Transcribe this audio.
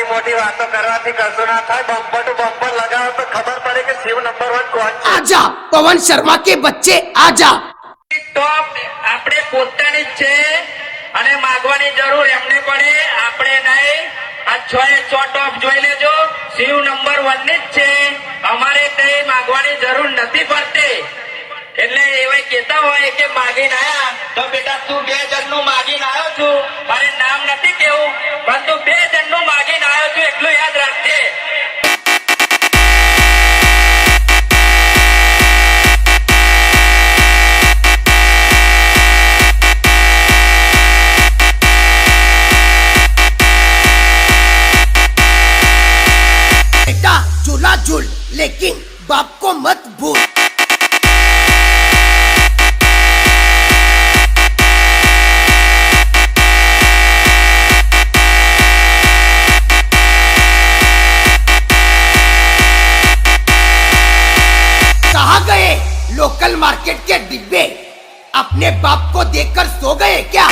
मोटी मोटी बातों करवाती कशु ना था। बम्पर टू बम्पर लगाओ तो खबर पड़े कि शिव नंबर 1 कौन है। आजा पवन शर्मा के बच्चे आजा। टॉप આપણે પોતાની જ છે અને માંગવાની જરૂર એમને પડે, આપણે નહીં। આ 6 એ 6 ટોપ જોઈ લેજો, શિવ નંબર 1 ની જ છે, અમારે કઈ માંગવાની જરૂર નથી પડતી। એટલે એવા કહેતા હોય કે માગીને આયા તો બેટા તું 2 જણનું માગીને આવ્યો છું, મારે નામ નથી કેવું, પરંતુ 2 જણનું માગીને આવ્યો છું એટલું યાદ રાખજે। झूला झूल लेकिन बाप को मत भूल। कहाँ गए लोकल मार्केट के डिब्बे? अपने बाप को देखकर सो गए क्या?